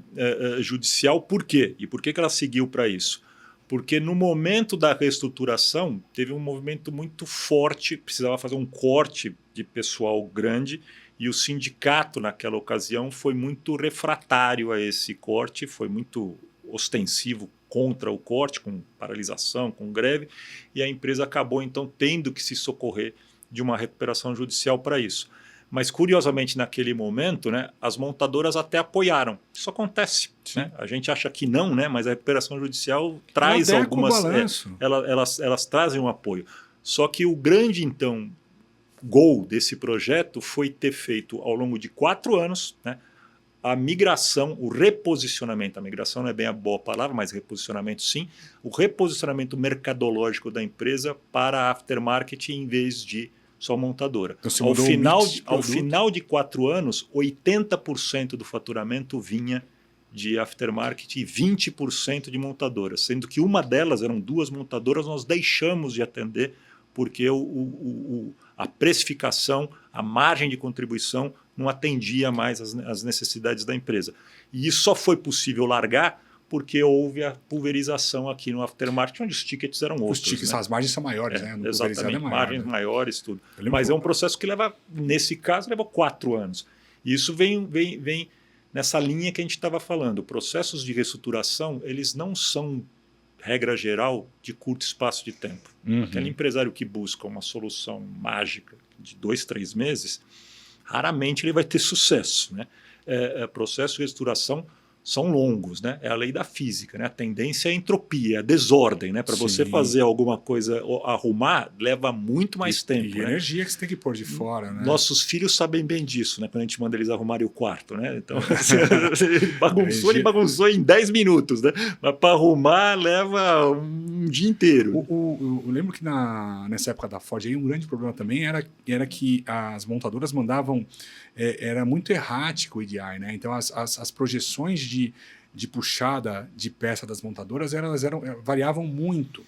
judicial. Por quê? E por que ela seguiu para isso? Porque no momento da reestruturação teve um movimento muito forte, precisava fazer um corte de pessoal grande, e o sindicato, naquela ocasião, foi muito refratário a esse corte, foi muito ostensivo contra o corte, com paralisação, com greve, e a empresa acabou, então, tendo que se socorrer de uma recuperação judicial para isso. Mas, curiosamente, naquele momento, né, as montadoras até apoiaram. Isso acontece. Né? A gente acha que não, né, mas a recuperação judicial traz algumas... elas trazem um apoio. Só que o grande, então, goal desse projeto foi ter feito, ao longo de 4 anos, né, a migração, o reposicionamento. A migração não é bem a boa palavra, mas reposicionamento sim. O reposicionamento mercadológico da empresa para aftermarket em vez de só montadora. Então, ao final de 4 anos, 80% do faturamento vinha de aftermarket e 20% de montadoras, sendo que uma delas, eram 2 montadoras, nós deixamos de atender porque a precificação, a margem de contribuição não atendia mais as necessidades da empresa. E isso só foi possível largar porque houve a pulverização aqui no aftermarket, onde os tickets eram outros. Os tickets, as margens são maiores, né? No exatamente, margens maiores, tudo. Mas é um processo que leva, nesse caso, levou 4 anos. E isso vem nessa linha que a gente estava falando. Processos de reestruturação, eles não são, regra geral, de curto espaço de tempo. Aquele empresário que busca uma solução mágica de 2, 3 meses, raramente ele vai ter sucesso. Né? Processo de reestruturação são longos, né? É a lei da física, né? A tendência é a entropia, é a desordem. Né? Para você fazer alguma coisa, arrumar, leva muito mais tempo. E energia que você tem que pôr de fora. Né? Nossos filhos sabem bem disso, né? Quando a gente manda eles arrumarem o quarto. Né? Então, ele bagunçou em 10 minutos. Né? Mas para arrumar leva um dia inteiro. Eu lembro que nessa época da Ford, aí, um grande problema também era que as montadoras mandavam... era muito errático o EDI, né? Então as projeções de puxada de peça das montadoras variavam muito.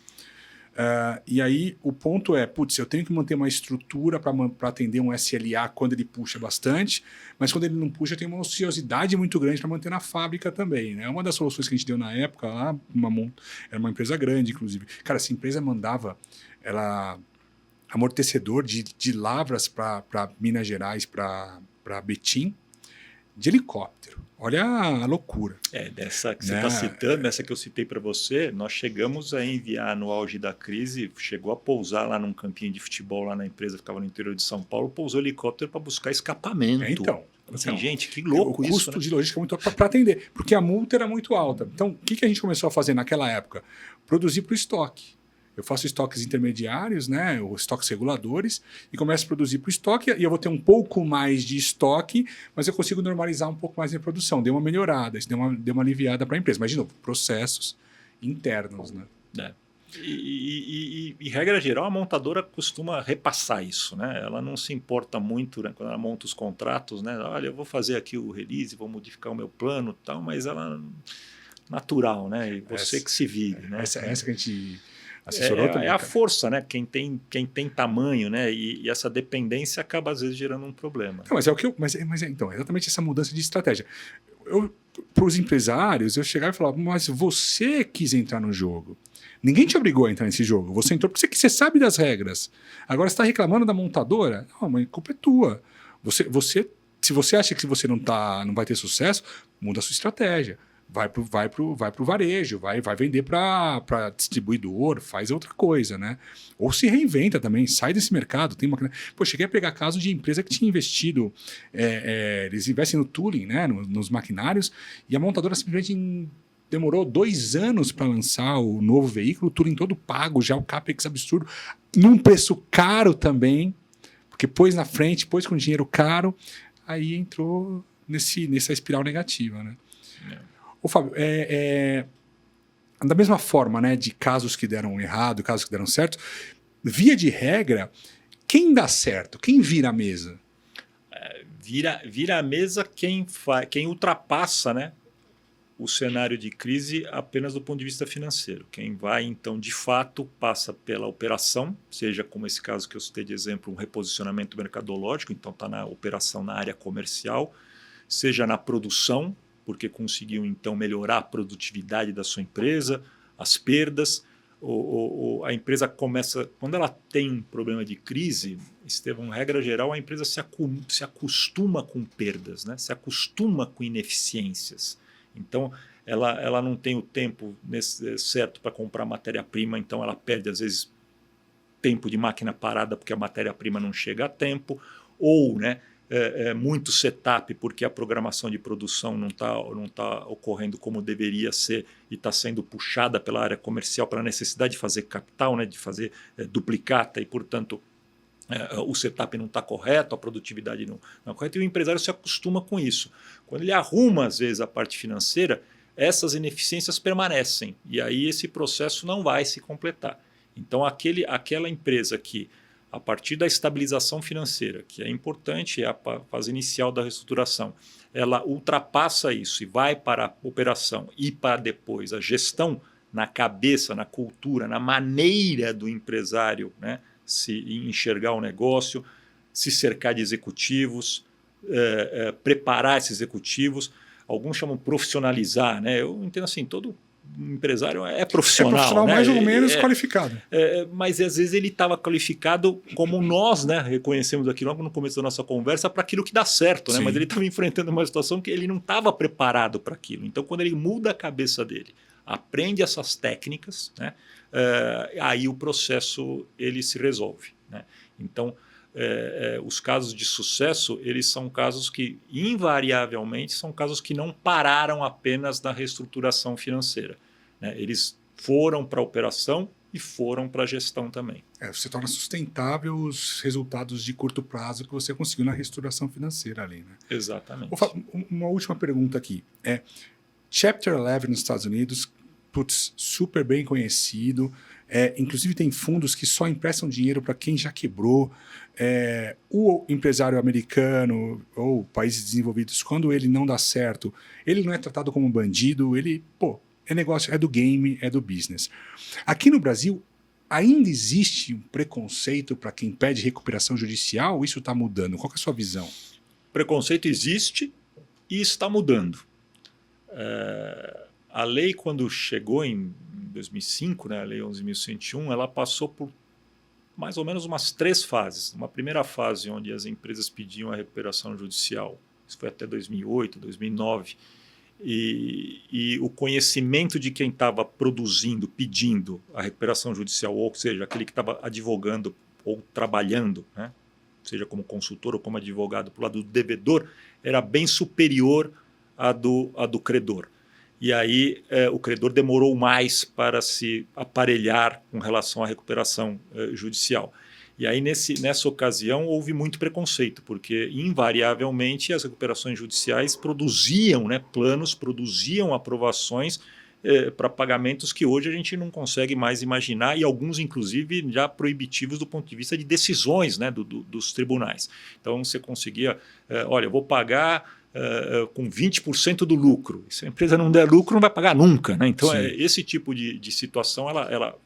E aí o ponto é, eu tenho que manter uma estrutura para atender um SLA quando ele puxa bastante, mas quando ele não puxa, eu tenho uma ociosidade muito grande para manter na fábrica também. Né? Uma das soluções que a gente deu na época, lá, era uma empresa grande, inclusive. Cara, essa empresa mandava amortecedor de lavras para Minas Gerais, para Betim, de helicóptero. Olha a loucura. Dessa que você está citando, essa que eu citei para você, nós chegamos a enviar no auge da crise, chegou a pousar lá num campinho de futebol, lá na empresa, ficava no interior de São Paulo, pousou helicóptero para buscar escapamento. Assim, gente, que louco isso. O custo de logística é muito alto para atender, porque a multa era muito alta. Então, o que a gente começou a fazer naquela época? Produzir para o estoque. Eu faço estoques intermediários, né, ou estoques reguladores, e começo a produzir para o estoque, e eu vou ter um pouco mais de estoque, mas eu consigo normalizar um pouco mais a minha produção. Deu uma melhorada, isso deu uma aliviada para a empresa. Mas, de novo, processos internos. Né? E regra geral, a montadora costuma repassar isso. Né? Ela não se importa muito, né, quando ela monta os contratos. Né? Olha, eu vou fazer aqui o release, vou modificar o meu plano e tal, mas ela... natural, né? E você que se vire. Né? Essa que a gente... É a força, né? Quem tem tamanho, né? E essa dependência acaba às vezes gerando um problema. Não, então, exatamente essa mudança de estratégia. Para os empresários, eu chegava e falava, mas você quis entrar no jogo. Ninguém te obrigou a entrar nesse jogo. Você entrou porque você sabe das regras. Agora você está reclamando da montadora? Não, mas a culpa é tua. Se você acha que você não vai ter sucesso, muda a sua estratégia. Vai pro varejo, vai vender para distribuidor, faz outra coisa, né? Ou se reinventa também, sai desse mercado. Cheguei a pegar caso de empresa que tinha investido, eles investem no tooling, né? Nos maquinários, e a montadora simplesmente em demorou 2 anos para lançar o novo veículo, o Touring todo pago, já o CAPEX absurdo, num preço caro também, porque pôs na frente, pôs com dinheiro caro, aí entrou nessa espiral negativa, né? Ô, Fábio, da mesma forma, né, de casos que deram errado, casos que deram certo, via de regra, quem dá certo? Quem vira a mesa? Vira a mesa quem ultrapassa, né, o cenário de crise apenas do ponto de vista financeiro. Quem vai, então, de fato, passa pela operação, seja como esse caso que eu citei de exemplo, um reposicionamento mercadológico, então está na operação na área comercial, seja na produção, porque conseguiu, então, melhorar a produtividade da sua empresa, as perdas. A empresa começa, quando ela tem um problema de crise, Estevão, regra geral, a empresa se acostuma com perdas, né? Se acostuma com ineficiências. Então, ela não tem o tempo certo para comprar matéria-prima, então ela perde, às vezes, tempo de máquina parada porque a matéria-prima não chega a tempo, ou, né, muito setup porque a programação de produção não tá ocorrendo como deveria ser e está sendo puxada pela área comercial pela necessidade de fazer capital, né, de fazer duplicata e, portanto, o setup não está correto, a produtividade não é correta, e o empresário se acostuma com isso. Quando ele arruma, às vezes, a parte financeira, essas ineficiências permanecem, e aí esse processo não vai se completar. Então, aquela empresa que, a partir da estabilização financeira, que é importante, é a fase inicial da reestruturação, ela ultrapassa isso e vai para a operação e para depois a gestão na cabeça, na cultura, na maneira do empresário, né, se enxergar o negócio, se cercar de executivos, preparar esses executivos. Alguns chamam profissionalizar, né? Eu entendo assim, todo empresário é profissional. É profissional, né? Mais ou menos qualificado. Mas às vezes ele estava qualificado como nós, né, reconhecemos aqui logo no começo da nossa conversa, para aquilo que dá certo, né? Mas ele estava enfrentando uma situação que ele não estava preparado para aquilo. Então, quando ele muda a cabeça dele, aprende essas técnicas, né, aí o processo ele se resolve, né? Então, os casos de sucesso, eles são casos que, invariavelmente, são casos que não pararam apenas na reestruturação financeira, né? Eles foram para a operação e foram para a gestão também. Você torna sustentável os resultados de curto prazo que você conseguiu na reestruturação financeira ali, né? Exatamente. Uma última pergunta aqui. Chapter 11 nos Estados Unidos, super bem conhecido. Inclusive tem fundos que só emprestam dinheiro para quem já quebrou. O empresário americano ou países desenvolvidos, quando ele não dá certo, ele não é tratado como um bandido, é negócio, é do game, é do business. Aqui no Brasil, ainda existe um preconceito para quem pede recuperação judicial ou isso está mudando? Qual que é a sua visão? Preconceito existe e está mudando. A lei, quando chegou em 2005, né, a Lei 11.101, ela passou por mais ou menos umas 3 fases. Uma primeira fase, onde as empresas pediam a recuperação judicial, isso foi até 2008, 2009, e o conhecimento de quem estava produzindo, pedindo a recuperação judicial, ou seja, aquele que estava advogando ou trabalhando, né, seja como consultor ou como advogado, para o lado do devedor, era bem superior à do credor. E aí o credor demorou mais para se aparelhar com relação à recuperação judicial. E aí nessa ocasião houve muito preconceito, porque invariavelmente as recuperações judiciais produziam, né, planos, produziam aprovações para pagamentos que hoje a gente não consegue mais imaginar, e alguns inclusive já proibitivos do ponto de vista de decisões, né, dos tribunais. Então você conseguia, olha, eu vou pagar com 20% do lucro. Se a empresa não der lucro, não vai pagar nunca, né? Então, esse tipo de situação ela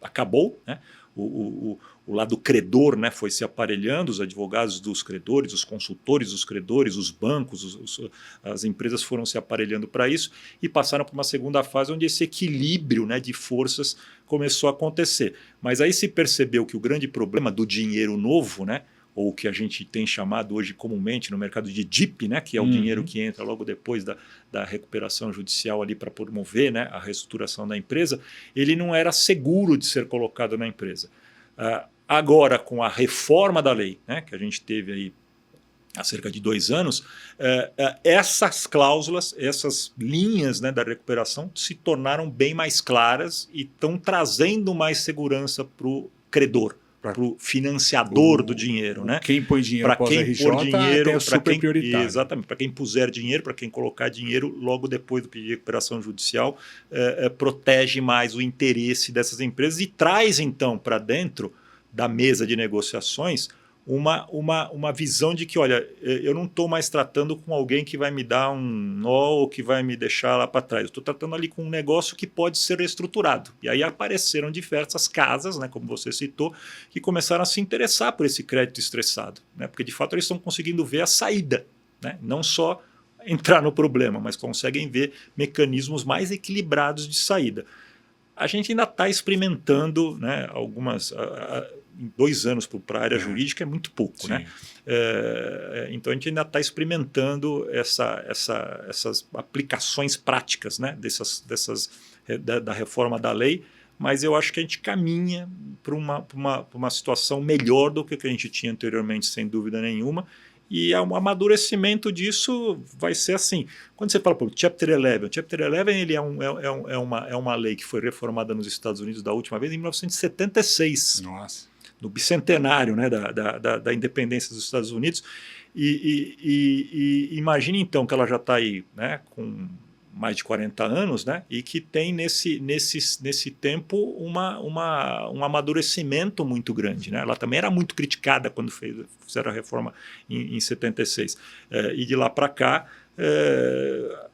acabou, né? O lado credor, né, foi se aparelhando, os advogados dos credores, os consultores dos credores, os bancos, as empresas foram se aparelhando para isso e passaram para uma segunda fase onde esse equilíbrio, né, de forças começou a acontecer. Mas aí se percebeu que o grande problema do dinheiro novo, né, ou o que a gente tem chamado hoje comumente no mercado de DIP, né, que é o dinheiro que entra logo depois da recuperação judicial ali para promover, né, a reestruturação da empresa, ele não era seguro de ser colocado na empresa. Agora, com a reforma da lei, né, que a gente teve aí há cerca de 2 anos, essas cláusulas, essas linhas, né, da recuperação se tornaram bem mais claras e estão trazendo mais segurança para o credor, para o financiador do dinheiro. Né? Quem põe dinheiro após RJ é super prioritário. Exatamente, para quem puser dinheiro, para quem colocar dinheiro logo depois do pedido de recuperação judicial, protege mais o interesse dessas empresas e traz então para dentro da mesa de negociações uma visão de que, olha, eu não estou mais tratando com alguém que vai me dar um nó ou que vai me deixar lá para trás. Eu estou tratando ali com um negócio que pode ser reestruturado. E aí apareceram diversas casas, né, como você citou, que começaram a se interessar por esse crédito estressado. Né, porque, de fato, eles estão conseguindo ver a saída. Né, não só entrar no problema, mas conseguem ver mecanismos mais equilibrados de saída. A gente ainda está experimentando, né, algumas... em 2 anos para a área jurídica é muito pouco. Né? Então a gente ainda está experimentando essas aplicações práticas, né, da reforma da lei, mas eu acho que a gente caminha para uma situação melhor do que a gente tinha anteriormente, sem dúvida nenhuma. E o amadurecimento disso vai ser assim. Quando você fala, Chapter 11, o Chapter 11 ele é uma lei que foi reformada nos Estados Unidos da última vez em 1976. Nossa. No bicentenário, né, da independência dos Estados Unidos. E imagine então que ela já está aí, né, com mais de 40 anos, né, e que tem nesse tempo um amadurecimento muito grande. Né? Ela também era muito criticada quando fizeram a reforma em 76. E de lá para cá,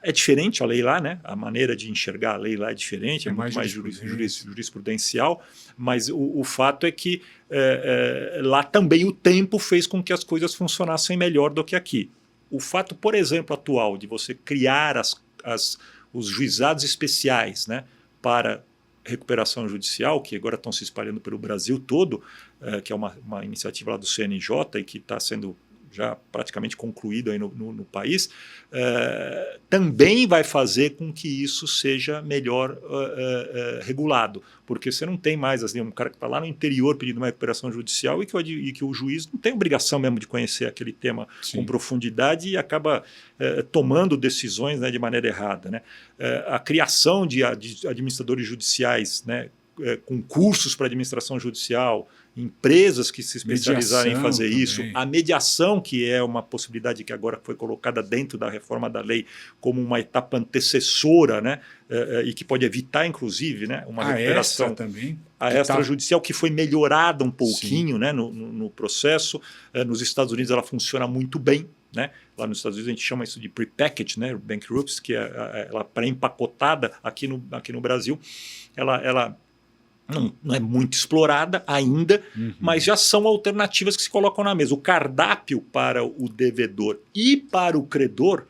é diferente a lei lá, né? A maneira de enxergar a lei lá é diferente, é muito mais jurisprudencial, mas o fato é que lá também o tempo fez com que as coisas funcionassem melhor do que aqui. O fato, por exemplo, atual de você criar os juizados especiais, né, para recuperação judicial, que agora estão se espalhando pelo Brasil todo, que é uma iniciativa lá do CNJ e que está sendo já praticamente concluído aí no país, também vai fazer com que isso seja melhor regulado, porque você não tem mais assim, um cara que está lá no interior pedindo uma recuperação judicial e que o juiz não tem obrigação mesmo de conhecer aquele tema com profundidade e acaba tomando decisões, né, de maneira errada. Né? A criação de administradores judiciais, né, com cursos para administração judicial, empresas que se especializarem em fazer isso, a mediação, que é uma possibilidade que agora foi colocada dentro da reforma da lei como uma etapa antecessora, né, e que pode evitar, inclusive, né, uma recuperação. A extrajudicial, que foi melhorada um pouquinho, né, no processo. Nos Estados Unidos ela funciona muito bem. Né? Lá nos Estados Unidos a gente chama isso de prepackaged, né? Bankruptcy, que é ela pré-empacotada. Aqui no Brasil ela não é muito explorada ainda, mas já são alternativas que se colocam na mesa. O cardápio para o devedor e para o credor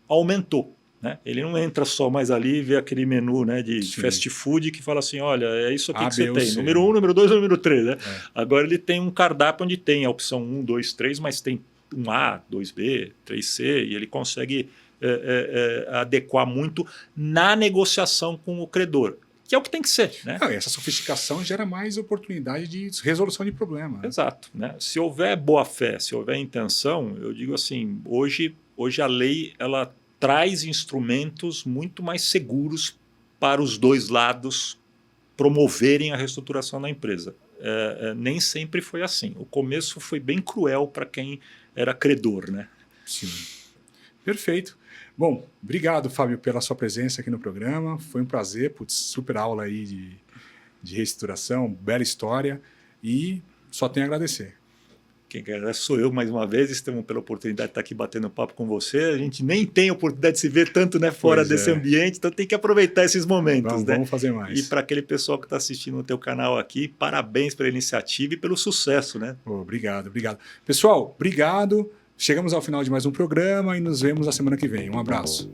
aumentou. Né? Ele não entra só mais ali e vê aquele menu, né, de fast food que fala assim, olha, é isso aqui que você tem, número 1, número 2 ou número 3. Né? Agora ele tem um cardápio onde tem a opção 1, 2, 3, mas tem 1A, 2B, 3C, e ele consegue adequar muito na negociação com o credor. Que é o que tem que ser. Né? Essa sofisticação gera mais oportunidade de resolução de problema. Né? Exato. Né? Se houver boa-fé, se houver intenção, eu digo assim, hoje a lei ela traz instrumentos muito mais seguros para os dois lados promoverem a reestruturação da empresa. Nem sempre foi assim. O começo foi bem cruel para quem era credor. Né? Sim. Perfeito. Bom, obrigado, Fábio, pela sua presença aqui no programa. Foi um prazer, super aula aí de reestruturação, bela história e só tenho a agradecer. Quem agradece sou eu mais uma vez, estamos pela oportunidade de estar aqui batendo papo com você. A gente nem tem oportunidade de se ver tanto, né, fora desse ambiente, então tem que aproveitar esses momentos. Vamos fazer mais. E para aquele pessoal que está assistindo no teu canal aqui, parabéns pela iniciativa e pelo sucesso. Né? Obrigado. Pessoal, obrigado. Chegamos ao final de mais um programa e nos vemos na semana que vem. Um abraço.